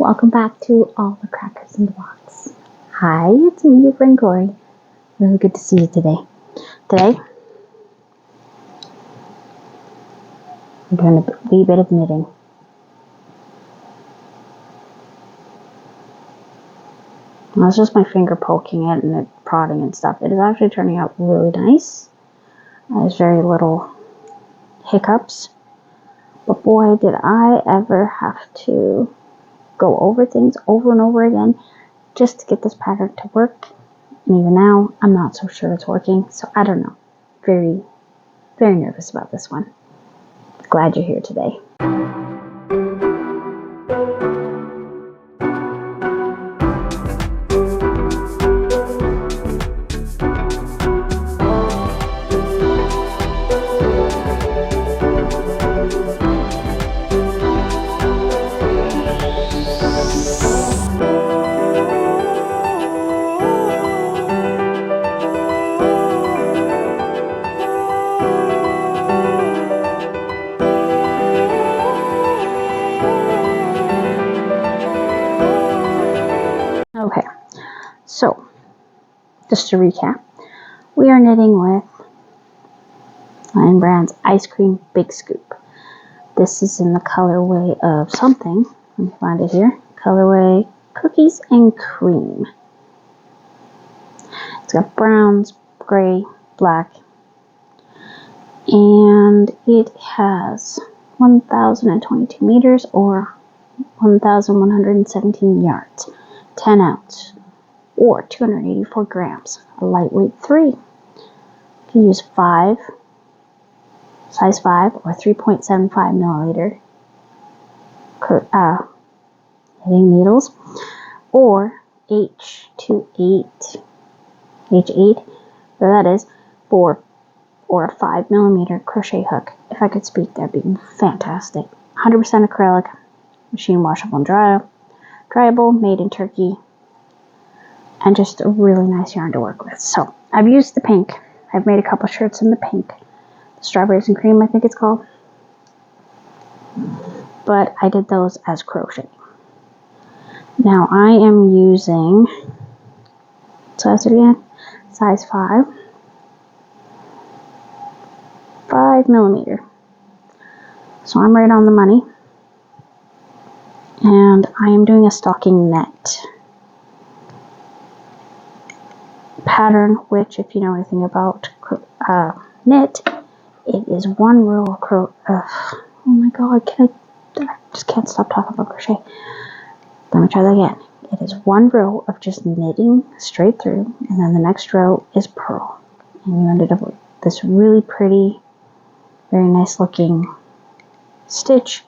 Welcome back to All the Crackers in the Box. Hi, it's me, your friend Corey. Really good to see you today. Today, I'm doing a wee bit of knitting. That's just my finger poking it and it prodding and stuff. It is actually turning out really nice. There's very little hiccups. But boy, did I ever have to go over things over and over again just to get this pattern to work. And even now, I'm not so sure it's working. So I don't know. Very, very nervous about this one. Glad you're here today. Okay, so just to recap, we are knitting with Lion Brand's Ice Cream Big Scoop. This is in the colorway of something. Let me find it here. Colorway Cookies and Cream. It's got browns, gray, black, and it has 1,022 meters or 1,117 yards, 10 ounce, or 284 grams, a lightweight 3. You can use size 5 or 3.75 milliliter knitting needles, or H8, where that is, or a 5 millimeter crochet hook. If I could speak, that'd be fantastic. 100% acrylic, machine washable and dryable, made in Turkey, and just a really nice yarn to work with. So I've used the pink. I've made a couple shirts in the pink. The Strawberries and Cream, I think it's called. But I did those as crochet. Now I am using, size 5 millimeter. So I'm right on the money. And I am doing a stocking net pattern, which, if you know anything about knit, it is one row of oh my god, I just can't stop talking about crochet. Let me try that again. It is one row of just knitting straight through, and then the next row is purl. And you ended up with this really pretty, very nice looking stitch,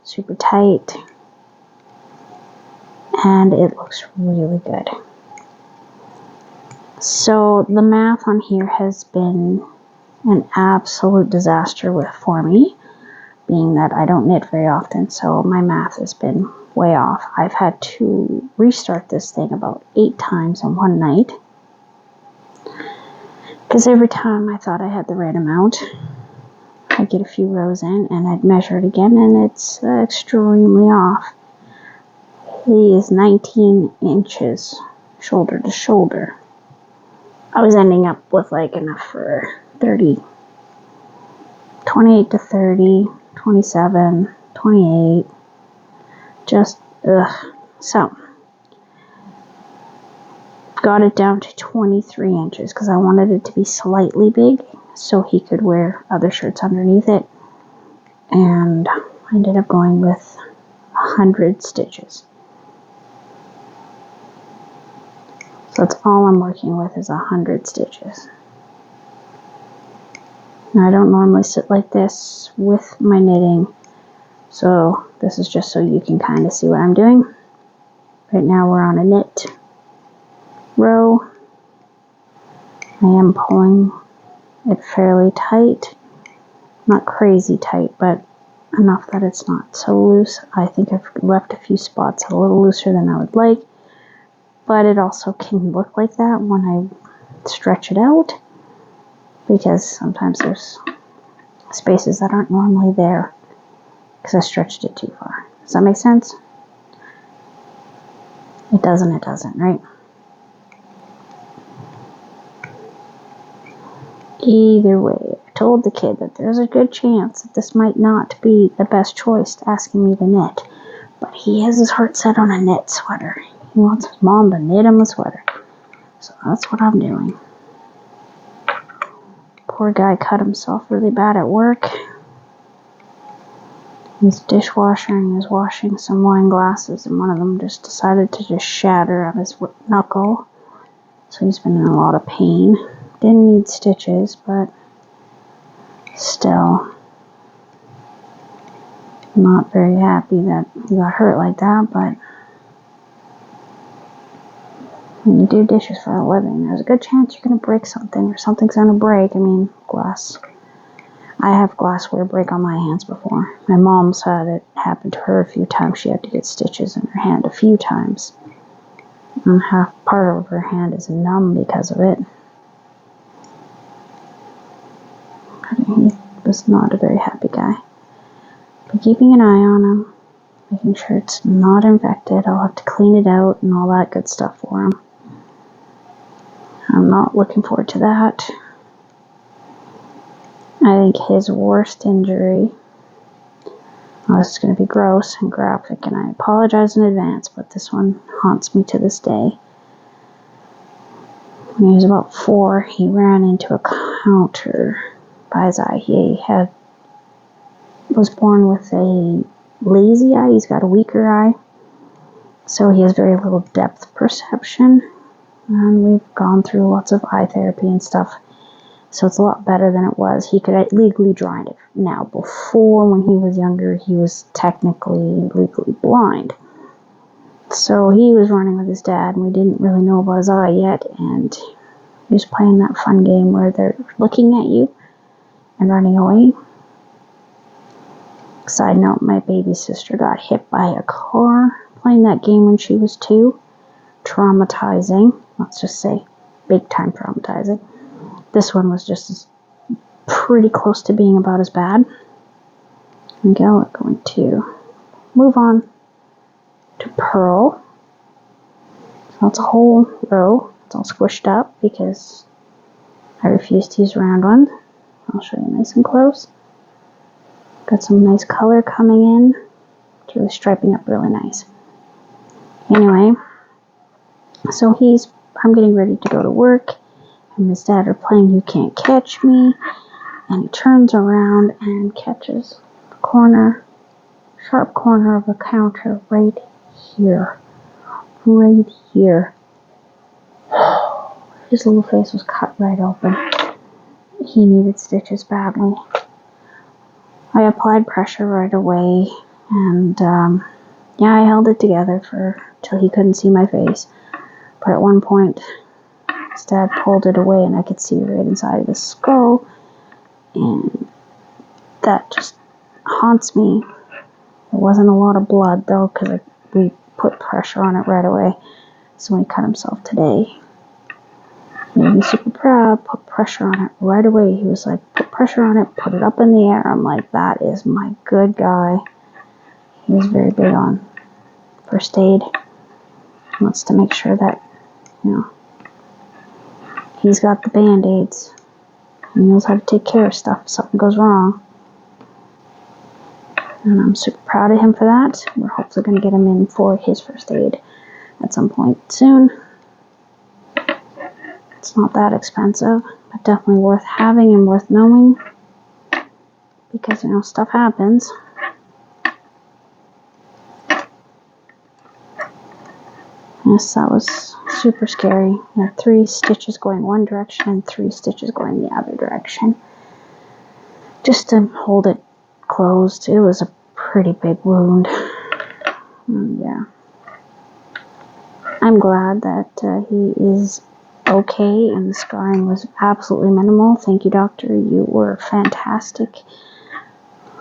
super tight, and it looks really good. So the math on here has been an absolute disaster for me, being that I don't knit very often, so my math has been way off. I've had to restart this thing about 8 times in one night, because every time I thought I had the right amount, I'd get a few rows in and I'd measure it again, and it's extremely off. He is 19 inches shoulder to shoulder. I was ending up with like enough for 28 to 30, 27, 28, just so got it down to 23 inches because I wanted it to be slightly big so he could wear other shirts underneath it, and I ended up going with 100 stitches. So that's all I'm working with is 100 stitches. Now I don't normally sit like this with my knitting, so this is just so you can kind of see what I'm doing. Right now we're on a knit row. I am pulling it fairly tight, not crazy tight, but enough that it's not so loose. I think I've left a few spots a little looser than I would like, but it also can look like that when I stretch it out, because sometimes there's spaces that aren't normally there because I stretched it too far. Does that make sense? It doesn't, right? Either way, I told the kid that there's a good chance that this might not be the best choice to asking me to knit, but he has his heart set on a knit sweater. He wants his mom to knit him a sweater. So that's what I'm doing. Poor guy cut himself really bad at work. His dishwasher, and he was washing some wine glasses, and one of them just decided to just shatter on his knuckle. So he's been in a lot of pain. Didn't need stitches, but still not very happy that he got hurt like that. But when you do dishes for a living, there's a good chance you're going to break something, or something's going to break. I mean, glass. I have glassware break on my hands before. My mom's had it happen to her a few times. She had to get stitches in her hand a few times. And half part of her hand is numb because of it. He was not a very happy guy. But keeping an eye on him, making sure it's not infected. I'll have to clean it out and all that good stuff for him. I'm not looking forward to that. I think his worst injury, this is going to be gross and graphic, and I apologize in advance, but this one haunts me to this day. When he was about 4, he ran into a counter by his eye. He was born with a lazy eye. He's got a weaker eye, so he has very little depth perception, and we've gone through lots of eye therapy and stuff, so it's a lot better than it was. He could legally drive it now. Before, when he was younger, he was technically legally blind, so he was running with his dad, and we didn't really know about his eye yet, and he was playing that fun game where they're looking at you and running away. Side note, my baby sister got hit by a car playing that game when she was 2. Traumatizing. Let's just say big time traumatizing. This one was just pretty close to being about as bad. Okay, we're going to move on to Pearl. So it's a whole row. It's all squished up because I refuse to use round ones. I'll show you nice and close. Got some nice color coming in. It's really striping up really nice. Anyway, so I'm getting ready to go to work, and his dad are playing You Can't Catch Me, and he turns around and catches the sharp corner of the counter right here. Right here. His little face was cut right open. He needed stitches badly. I applied pressure right away, and I held it together till he couldn't see my face. But at one point, his dad pulled it away, and I could see right inside of his skull, and that just haunts me. There wasn't a lot of blood, though, because we put pressure on it right away. So when he cut himself today, he made me super proud, put pressure on it right away. He was like, put pressure on it, put it up in the air. I'm like, that is my good guy. He was very big on first aid. He wants to make sure that, he's got the Band-Aids. He knows how to take care of stuff if something goes wrong. And I'm super proud of him for that. We're hopefully going to get him in for his first aid at some point soon. It's not that expensive, but definitely worth having and worth knowing. Because, stuff happens. Yes, that was super scary. I had 3 stitches going one direction and 3 stitches going the other direction. Just to hold it closed. It was a pretty big wound. Yeah. I'm glad that he is okay, and the scarring was absolutely minimal. Thank you, doctor. You were fantastic.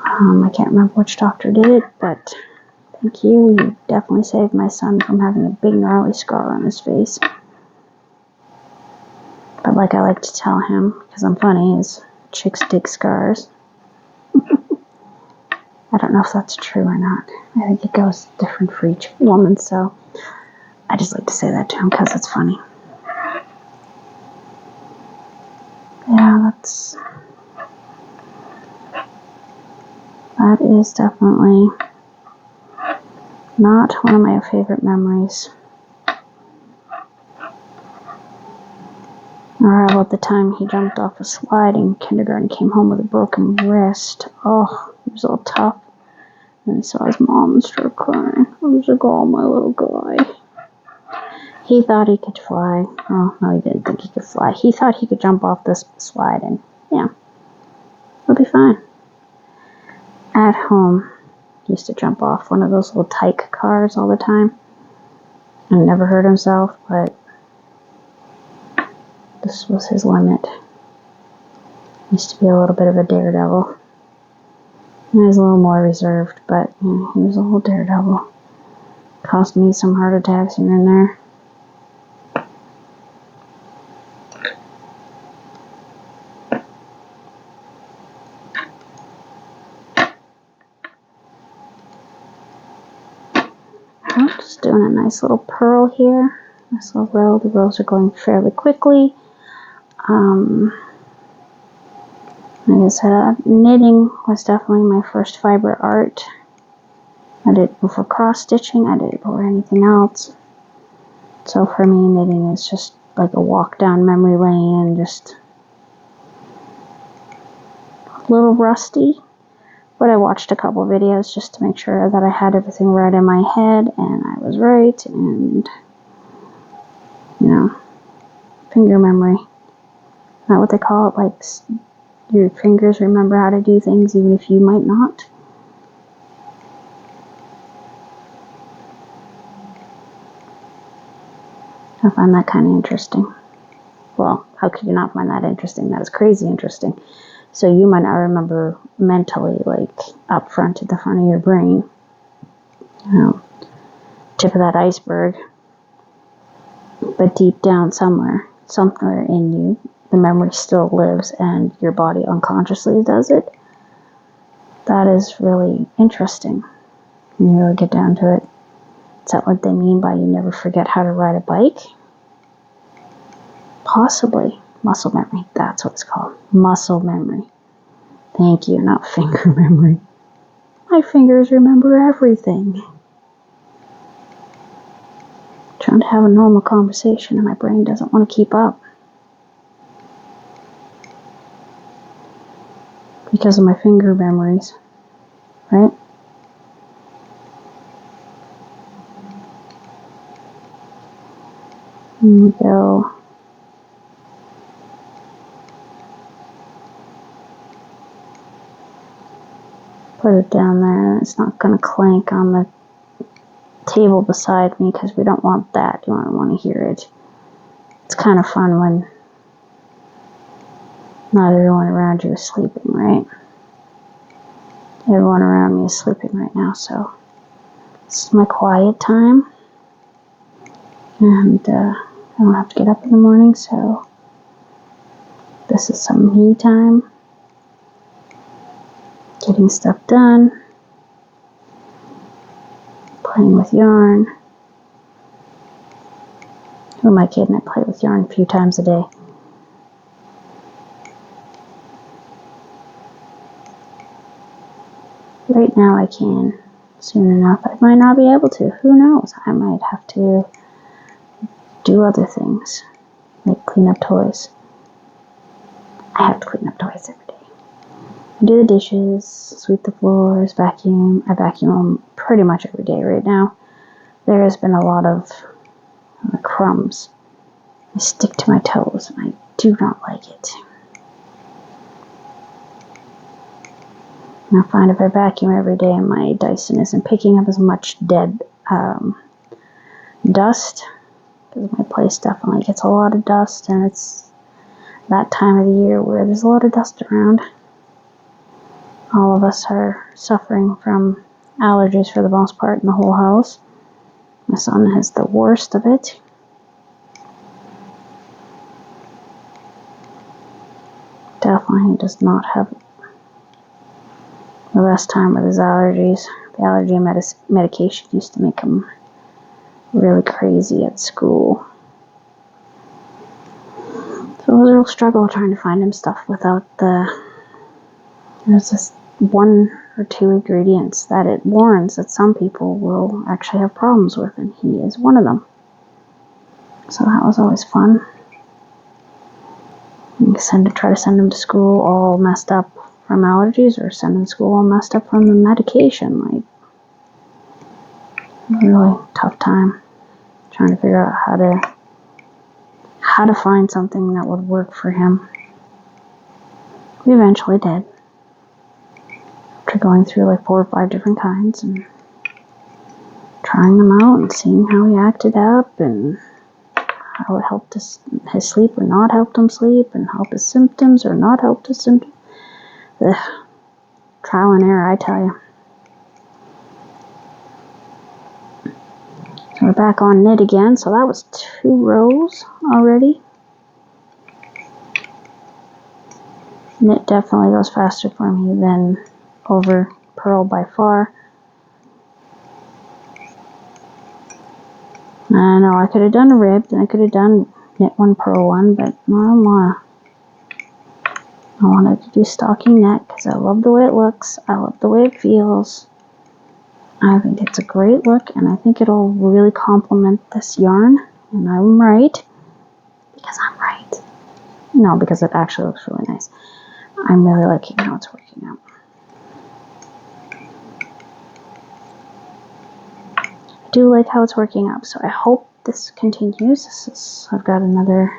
I can't remember which doctor did it, but thank you. You definitely saved my son from having a big gnarly scar on his face. But like I like to tell him, because I'm funny, is chicks dig scars. I don't know if that's true or not. I think it goes different for each woman, so I just like to say that to him because it's funny. Yeah, that is definitely not one of my favorite memories. Or how about the time he jumped off a slide in kindergarten, came home with a broken wrist. Oh, he was all tough. And he saw his mom and started crying. I was like, oh, my little guy. He thought he could fly. Oh, no, he didn't think he could fly. He thought he could jump off this slide and, yeah, it'll be fine. At home, he used to jump off one of those little tyke cars all the time and never hurt himself, but this was his limit. He used to be a little bit of a daredevil. He was a little more reserved, but yeah, he was a little daredevil. Cost me some heart attacks here and there. I'm just doing a nice little purl here. Nice little row. The rows are going fairly quickly. Like I said, knitting was definitely my first fiber art. I did it before cross stitching. I did it before anything else. So for me, knitting is just like a walk down memory lane, just a little rusty. But I watched a couple videos just to make sure that I had everything right in my head, and I was right, and, you know, finger memory. Is that what they call it? Like, your fingers remember how to do things even if you might not. I find that kind of interesting. Well, how could you not find that interesting? That is crazy interesting. So you might not remember mentally, like, up front at the front of your brain, you know, tip of that iceberg. But deep down somewhere in you, the memory still lives and your body unconsciously does it. That is really interesting when you really get down to it. Is that what they mean by you never forget how to ride a bike? Possibly. Muscle memory. That's what it's called. Muscle memory. Thank you, not finger memory. My fingers remember everything. Trying to have a normal conversation and my brain doesn't want to keep up. Because of my finger memories. Right? Here we go. Put it down there. It's not going to clank on the table beside me because we don't want that. You don't want to hear it. It's kind of fun when not everyone around you is sleeping, right? Everyone around me is sleeping right now, so this is my quiet time. And I don't have to get up in the morning, so this is some me time. Getting stuff done. Playing with yarn. Who am I kidding? I play with yarn a few times a day. Right now I can. Soon enough I might not be able to. Who knows? I might have to do other things. Like clean up toys. I have to clean up toys every day. I do the dishes, sweep the floors, vacuum. I vacuum them pretty much every day right now. There has been a lot of crumbs. They stick to my toes and I do not like it. And I find if I vacuum every day and my Dyson isn't picking up as much dead dust, because my place definitely gets a lot of dust, and it's that time of the year where there's a lot of dust around. All of us are suffering from allergies for the most part in the whole house. My son has the worst of it. Definitely does not have the best time with his allergies. The allergy medication used to make him really crazy at school. So it was a real struggle trying to find him stuff without there's this 1 or 2 ingredients that it warns that some people will actually have problems with, and he is one of them. So that was always fun. You can try to send him to school all messed up from allergies, or send him to school all messed up from the medication. Like, really tough time trying to figure out how to find something that would work for him. We eventually did, after going through like 4 or 5 different kinds and trying them out and seeing how he acted up and how it helped his sleep or not helped him sleep, and help his symptoms or not helped his symptoms. Ugh. Trial and error, I tell you. So we're back on knit again. So that was 2 rows already. Knit definitely goes faster for me than over purl by far. I know I could have done a ribbed and I could have done knit 1, purl 1, but I wanted to do stocking neck because I love the way it looks. I love the way it feels. I think it's a great look, and I think it'll really complement this yarn. And I'm right. Because I'm right. No, because it actually looks really nice. I'm really liking how it's working out. I do like how it's working out, so I hope this continues. I've got another,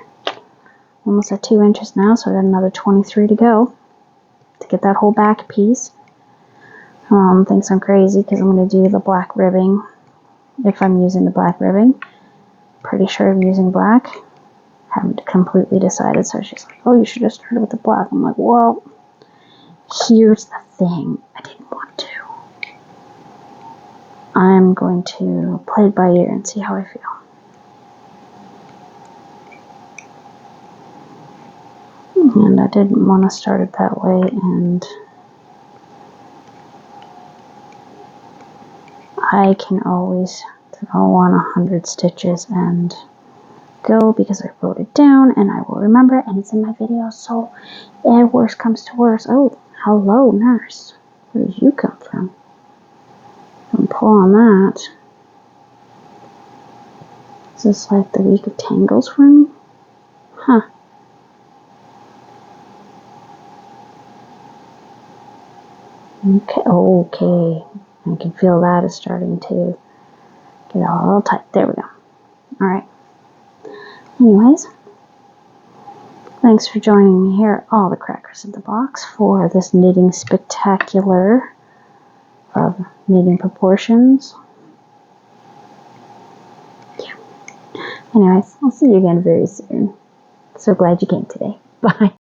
almost at 2 inches now, so I've got another 23 to go to get that whole back piece. Thinks I'm crazy because I'm going to do the black ribbing, if I'm using the black ribbing. Pretty sure I'm using black. Haven't completely decided, so she's like, oh, you should have started with the black. I'm like, well, here's the thing. I didn't want to. I'm going to play it by ear and see how I feel. And I didn't want to start it that way, and I can always throw on 100 stitches and go because I wrote it down and I will remember it, and it's in my video, so if worst comes to worst. Oh, hello, nurse. Where did you come from? Don't pull on that. Is this like the week of tangles for me? Huh. Okay. I can feel that is starting to get all tight. There we go. Alright. Anyways, thanks for joining me here at All the Crackers in the Box for this knitting spectacular of knitting proportions. Yeah. Anyways, I'll see you again very soon. So glad you came today. Bye.